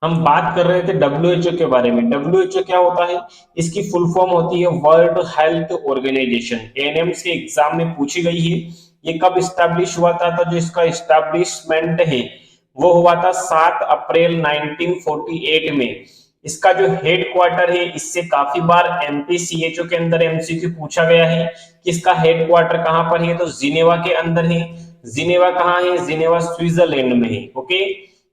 हम बात कर रहे थे डब्ल्यूएचओ के बारे में। डब्ल्यूएचओ क्या होता है? इसकी फुल फॉर्म होती है वर्ल्ड हेल्थ ऑर्गेनाइजेशन। एएनएम्स के एग्जाम में पूछी गई है। ये कब स्टैब्लिश हुआ था? तो जो इसका स्टैब्लिशमेंट है वो हुआ था 7 अप्रैल 1948 में। इसका जो हेड क्वार्टर है, इससे काफी बार एमपीसीएचओ के अंदर एमसीक्यू पूछा गया है कि इसका हेड क्वार्टर कहां पर है, तो जिनेवा के अंदर है। जिनेवा कहाँ है? जिनेवा स्विट्जरलैंड में है। ओके।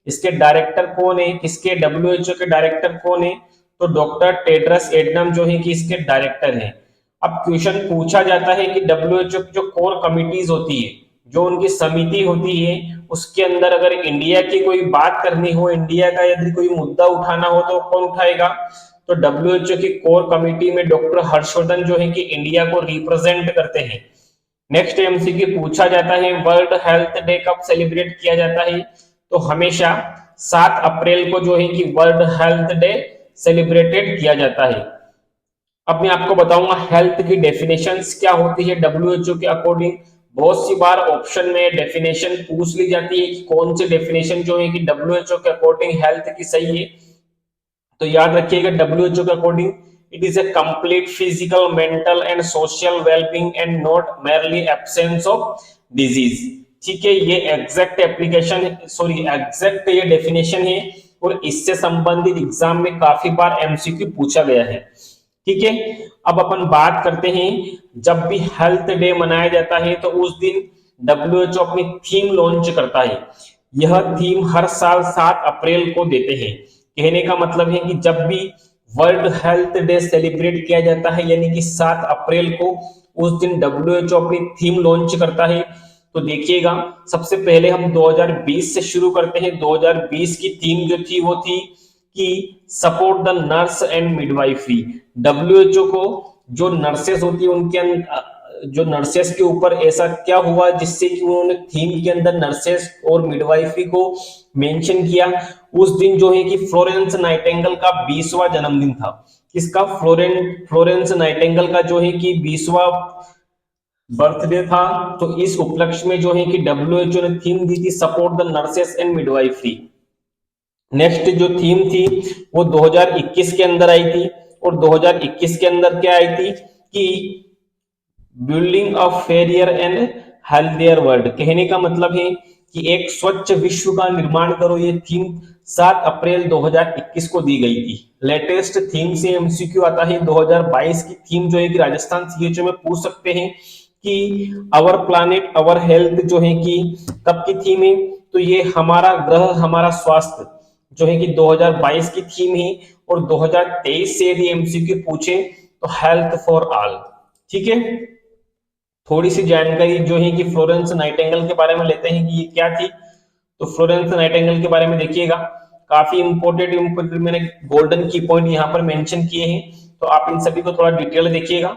इसके डायरेक्टर कौन है? किसके? डब्ल्यूएचओ के डायरेक्टर कौन है? तो डॉक्टर टेड्रस एडनम जो है कि इसके डायरेक्टर हैं। अब क्वेश्चन पूछा जाता है कि डब्ल्यूएचओ की जो कोर कमिटीज होती है, जो उनकी समिति होती है, उसके अंदर अगर इंडिया की कोई बात करनी हो, इंडिया का यदि कोई मुद्दा उठाना हो, तो कौन उठाएगा? तो डब्ल्यूएचओ की कोर कमिटी में डॉक्टर हर्षवर्धन जो है कि इंडिया को रिप्रेजेंट करते हैं। नेक्स्ट एमसीक्यू पूछा जाता है वर्ल्ड हेल्थ डे कब सेलिब्रेट किया जाता है? तो हमेशा 7 अप्रैल को जो है कि वर्ल्ड हेल्थ डे सेलिब्रेटेड किया जाता है। अब मैं आपको बताऊंगा हेल्थ की डेफिनेशंस क्या होती है डब्ल्यूएचओ के अकॉर्डिंग। बहुत सी बार ऑप्शन में डेफिनेशन पूछ ली जाती है कि कौन सी डेफिनेशन जो है कि डब्ल्यूएचओ के अकॉर्डिंग हेल्थ की सही है। तो याद रखिएगा डब्ल्यूएचओ के according it is a complete physical mental and social wellbeing and not merely absence of disease. ठीक है, ये एग्जैक्ट एप्लीकेशन सॉरी एग्जैक्ट ये डेफिनेशन है और इससे संबंधित एग्जाम में काफी बार एमसीक्यू पूछा गया है। ठीक है। अब अपन बात करते हैं, जब भी हेल्थ डे मनाया जाता है तो उस दिन डब्ल्यूएचओ अपनी थीम लॉन्च करता है। यह थीम हर साल 7 अप्रैल को देते हैं। कहने का मतलब है कि जब भी वर्ल्ड हेल्थ डे सेलिब्रेट किया जाता है यानी कि 7 अप्रैल को, उस दिन डब्ल्यूएचओ अपनी थीम लॉन्च करता है। तो देखिएगा, सबसे पहले हम 2020 से शुरू करते हैं। 2020 की थीम जो थी वो थी कि support the nurse and midwifery. WHO को जो नर्सेस होती है उनके जो नर्सेस के ऊपर ऐसा क्या हुआ जिससे कि उन्होंने थीम के अंदर नर्सेस और मिडवाइफरी को मेंशन किया। उस दिन जो है कि फ्लोरेंस नाइटिंगेल का 20वां जन्मदिन था। किसका? फ्लोरेंस नाइटिंगेल का जो है कि 20वां बर्थडे था। तो इस उपलक्ष्य में जो है कि डब्ल्यूएचओ ने थीम दी थी support the nurses and midwifery. Next जो थीम थी वो 2021 के अंदर आई थी। और 2021 के अंदर क्या आई थी कि building a fairer and healthier world. कहने का मतलब है कि एक स्वच्छ विश्व का निर्माण करो। ये थीम 7 अप्रैल 2021 को दी गई थी। लेटेस्ट थीम से एमसीक्यू आता है 2022 की थीम जो है कि राजस्थान सीएचओ में पूछ सकते हैं कि अवर प्लानेट अवर हेल्थ जो है कि कब की थीम है? तो ये हमारा ग्रह हमारा स्वास्थ्य जो है कि 2022 की थीम है। और 2023 से यदि एमसीक्यू पूछे तो हेल्थ फॉर ऑल। ठीक है। थोड़ी सी जानकारी जो है कि फ्लोरेंस नाइटिंगेल के बारे में लेते हैं कि ये क्या थी। तो फ्लोरेंस नाइटिंगेल के बारे में देखिएगा, काफी इंपोर्टेंट मैंने गोल्डन की पॉइंट यहाँ पर मेंशन किए हैं। तो आप इन सभी को थोड़ा डिटेल देखिएगा।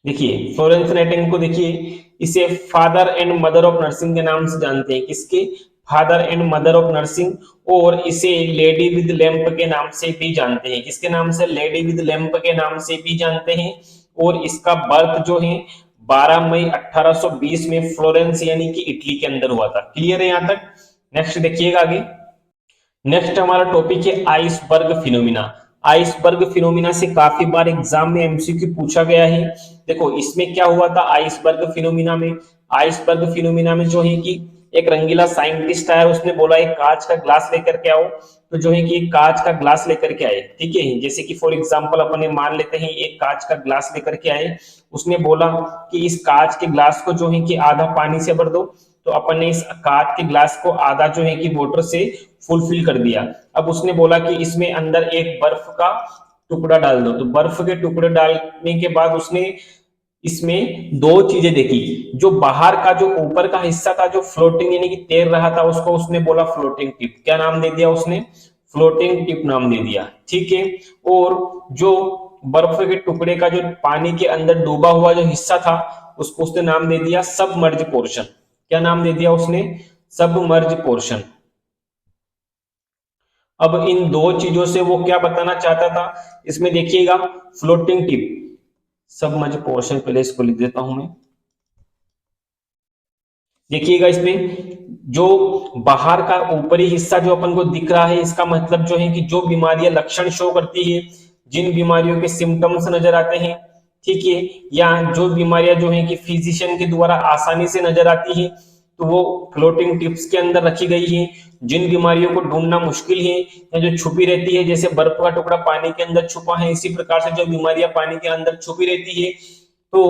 देखिए फ्लोरेंस नाइटिंगेल को देखिए, इसे father and mother of nursing के नाम से जानते हैं। किसके? Father and mother of nursing. और इसे लेडी विद लैंप के नाम से भी जानते हैं। किसके नाम से? लेडी विद लैंप के नाम से भी जानते हैं। और इसका बर्थ जो है 12 मई 1820 में फ्लोरेंस यानी कि इटली के अंदर हुआ था। क्लियर है यहाँ तक? नेक्स्ट देखिएगा आगे। नेक्स्ट हमारा टॉपिक है आइसबर्ग फिनोमिना। आइसबर्ग फिनोमिना से काफी बार एग्जाम में एमसीक्यू पूछा गया है। देखो इसमें क्या हुआ था आइसबर्ग फिनोमिना में। आइसबर्ग फिनोमिना में जो है कि एक रंगीला साइंटिस्ट आया, उसने बोला एक कांच का ग्लास लेकर के आओ। तो जो है कि एक कांच का ग्लास लेकर के आए। ठीक है, जैसे कि फॉर एग्जांपल अपन मान लेते हैं एक कांच का ग्लास लेकर के आए। उसने बोला कि इस कांच के ग्लास को जो है कि आधा पानी से भर दो। तो अपन ने इस कांच के ग्लास को आधा जो है कि वाटर से फुलफिल कर दिया। अब उसने बोला कि इसमें अंदर एक बर्फ का टुकड़ा डाल दो। तो बर्फ के टुकड़े डालने के बाद उसने इसमें दो चीजें देखी। जो बाहर का जो ऊपर का हिस्सा था जो फ्लोटिंग यानी कि तैर रहा था, उसको उसने बोला फ्लोटिंग टिप। क्या नाम दे दिया उसने? फ्लोटिंग टिप नाम दे दिया। ठीक है। और जो बर्फ के टुकड़े का जो पानी के अंदर डूबा हुआ जो हिस्सा था, उसको उसने नाम दे दिया सबमर्ज पोर्शन। क्या नाम दे दिया उसने? Submerge portion. अब इन दो चीजों से वो क्या बताना चाहता था इसमें देखिएगा, फ्लोटिंग टिप सबमर्ज पोर्शन, पहले इसको लिख देता हूं मैं। देखिएगा इसमें जो बाहर का ऊपरी हिस्सा जो अपन को दिख रहा है, इसका मतलब जो है कि जो बीमारियां लक्षण शो करती है, जिन बीमारियों के सिम्टम्स नजर आते हैं, ठीक है, या जो बीमारियां जो है कि फिजिशियन के द्वारा आसानी से नजर आती है, तो वो फ्लोटिंग टिप्स के अंदर रखी गई है। जिन बीमारियों को ढूंढना मुश्किल है या जो छुपी रहती है, जैसे बर्फ का टुकड़ा पानी के अंदर छुपा है, इसी प्रकार से जो बीमारियां पानी के अंदर छुपी रहती है, तो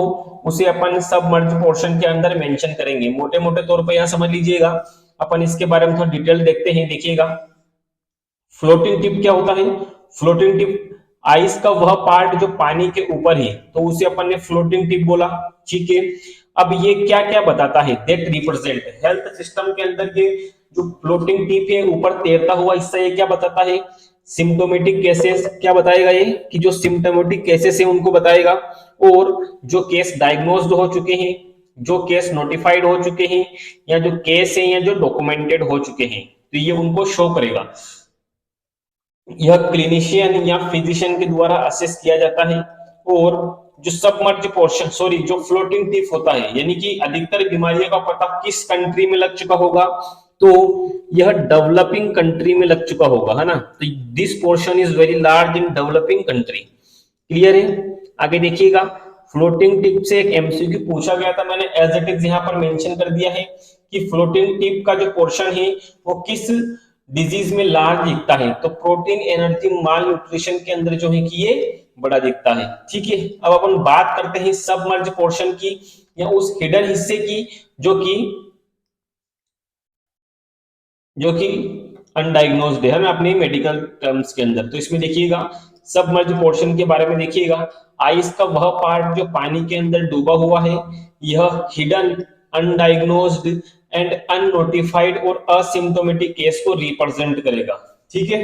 उसे अपन सबमर्ज पोर्शन के अंदर मेंशन करेंगे। मोटे मोटे तौर पर यहां समझ लीजिएगा। अपन इसके बारे में थोड़ा डिटेल देखते हैं, देखिएगा। फ्लोटिंग टिप क्या होता है? फ्लोटिंग टिप आइस का वह पार्ट जो पानी के ऊपर है, तो उसे अपन ने फ्लोटिंग टिप बोला, ठीक है। अब ये क्या क्या बताता है? दैट रिप्रेजेंट हेल्थ सिस्टम के अंदर के जो फ्लोटिंग टिप है, ऊपर तैरता हुआ हिस्सा, ये क्या बताता है? Symptomatic cases. क्या बताएगा ये? कि जो सिम्टोमेटिक केसेस है उनको बताएगा, और जो केस डायग्नोस्ड हो चुके हैं, जो केस नोटिफाइड हो चुके हैं, या जो केस है या जो डॉक्यूमेंटेड हो चुके हैं, तो ये उनको शो करेगा। यह क्लिनिशियन या फिजिशियन के द्वारा असेस किया जाता है। और जो सबमर्ज पोर्शन, सॉरी, जो फ्लोटिंग टिप होता है, यानी कि अधिकतर बीमारियों का पता किस कंट्री में लग चुका होगा? तो यह डेवलपिंग कंट्री में लग चुका होगा, है ना। तो this portion is very large in developing country. Clear है? आगे देखिएगा। फ्लोटिंग टिप से एक एमसीक्यू पूछा गया था, मैंने एज इट इज यहाँ पर मेंशन कर दिया है कि फ्लोटिंग टिप का जो पोर्शन है वो किस डिजीज में लार्ज दिखता है? तो प्रोटीन एनर्जी माल न्यूट्रिशन के अंदर जो है कि ये बड़ा दिखता है, ठीक है। अब अपन बात करते हैं सबमर्ज पोर्शन की, या उस हिडन हिस्से की जो कि अनडायग्नोज्ड है ना, अपने मेडिकल टर्म्स के अंदर। तो इसमें देखिएगा, सबमर्ज पोर्शन के बारे में देखिएगा। आइस का वह पार्ट जो पानी के अंदर डूबा हुआ है, यह हिडन, अनडायग्नोज्ड एंड अननोटिफाइड और असिम्प्टोमेटिक केस को रिप्रेजेंट करेगा, ठीक है।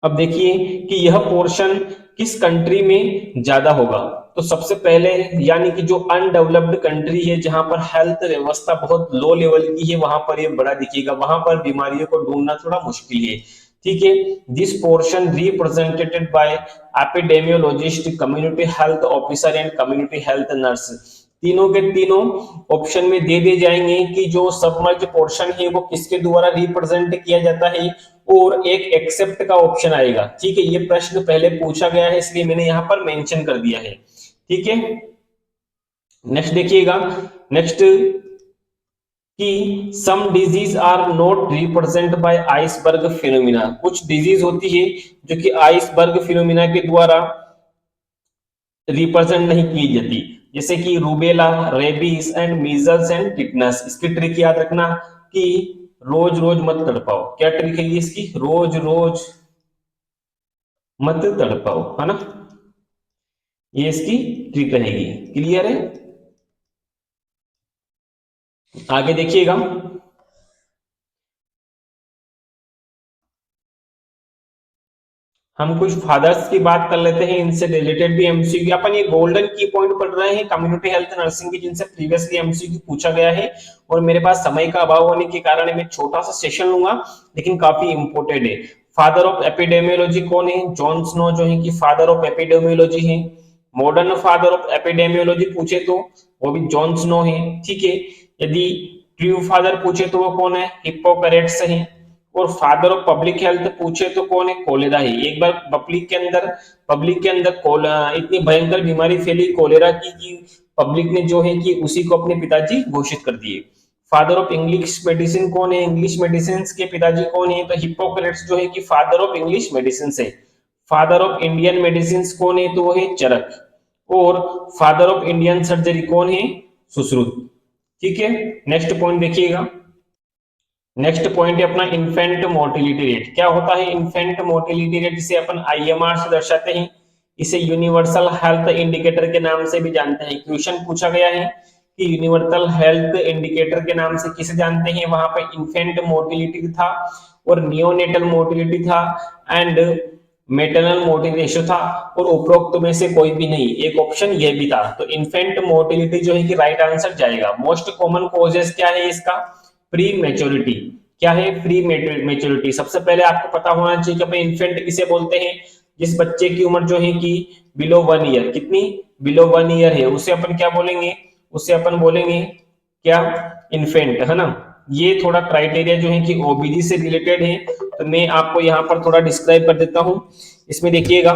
अब देखिए कि यह पोर्शन किस कंट्री में ज्यादा होगा। तो सबसे पहले, यानी कि जो अनडेवलप्ड कंट्री है, जहां पर हेल्थ व्यवस्था बहुत लो लेवल की है, वहां पर ये बड़ा दिखेगा, वहां पर बीमारियों को ढूंढना थोड़ा मुश्किल है, ठीक है। This portion represented by epidemiologist, community health officer and community health nurse. तीनों के तीनों ऑप्शन में दे दिए जाएंगे कि जो सबमर्ज पोर्शन है वो किसके द्वारा रिप्रेजेंट किया जाता है, और एक एक्सेप्ट का ऑप्शन आएगा, ठीक है। ये प्रश्न पहले पूछा गया है, इसलिए मैंने यहां पर मेंशन कर दिया है, ठीक है। नेक्स्ट देखिएगा। नेक्स्ट कि some disease are not represent by iceberg phenomena. कुछ डिजीज होती है जो कि आइसबर्ग फिनोमिना के द्वारा रिप्रेजेंट नहीं की जाती, जैसे कि rubella, rabies and measles and tetanus. इसकी ट्रिक याद रखना कि रोज रोज मत तड़पाओ। क्या ट्रिक है इसकी? रोज रोज मत तड़पाओ, है ना, ये इसकी ट्रिक रहेगी। क्लियर है? आगे देखिएगा। हम कुछ फादर्स की बात कर लेते हैं, इनसे रिलेटेड भी एमसीक्यू। अपन ये गोल्डन की पॉइंट पढ़ रहे हैं कम्युनिटी हेल्थ नर्सिंग की, जिनसे प्रीवियसली एमसीक्यू पूछा गया है, और मेरे पास समय का अभाव होने के कारण मैं छोटा सा सेशन लूंगा, लेकिन काफी इंपोर्टेंट है। फादर ऑफ एपिडेमियोलॉजी कौन है? जॉन स्नो जो है कि फादर ऑफ एपिडेमियोलॉजी है। मॉडर्न फादर ऑफ एपिडेमियोलॉजी पूछे तो वो भी जॉन स्नो है, ठीक है। यदि ट्रू फादर पूछे तो वो कौन है? हिप्पोक्रेट्स है। और फादर ऑफ पब्लिक हेल्थ पूछे तो कौन है? कोलेरा ही। एक बार पब्लिक के अंदर इतनी भयंकर बीमारी फैली कोलेरा की कि पब्लिक ने जो है कि उसी को अपने पिताजी घोषित कर दिए। फादर ऑफ इंग्लिश मेडिसिन कौन है? इंग्लिश मेडिसिन के पिताजी कौन है? तो हिप्पोक्रेट्स जो है कि फादर ऑफ इंग्लिश मेडिसिन है। फादर ऑफ इंडियन मेडिसिन कौन है? तो वो है चरक। और फादर ऑफ इंडियन सर्जरी कौन है? सुश्रुत, ठीक है। नेक्स्ट पॉइंट देखिएगा। नेक्स्ट पॉइंट है अपना इन्फेंट मोर्टिलिटी रेट। क्या होता है इन्फेंट मोर्टिलिटी रेट? जिसे अपन आईएमआर से दर्शाते हैं। इसे यूनिवर्सल हेल्थ इंडिकेटर के नाम से भी जानते हैं। क्वेश्चन पूछा गया है कि यूनिवर्सल हेल्थ इंडिकेटर के नाम से किसे जानते हैं? वहां पे इन्फेंट मोर्टिलिटी था, और नियोनेटल मोर्टिलिटी था, एंड मेटरनल मोर्टिलिटी रेशियो था, और उपरोक्त में से कोई भी नहीं। एक ऑप्शन ये भी था। तो इन्फेंट मोर्टिलिटी जो है कि राइट आंसर जाएगा। मोस्ट कॉमन कॉजेस क्या है इसका? Pre maturity. क्या है? Pre maturity. सबसे पहले आपको पता होना चाहिए कि अपने इन्फेंट किसे बोलते हैं? जिस बच्चे की उम्र जो है कि बिलो 1 ईयर, कितनी? बिलो 1 ईयर है, उसे अपन क्या बोलेंगे? उसे अपन बोलेंगे क्या, इन्फेंट, है ना। ये थोड़ा क्राइटेरिया जो है कि ओबीजी से रिलेटेड है, तो मैं आपको यहाँ पर थोड़ा डिस्क्राइब कर देता हूँ। इसमें देखिएगा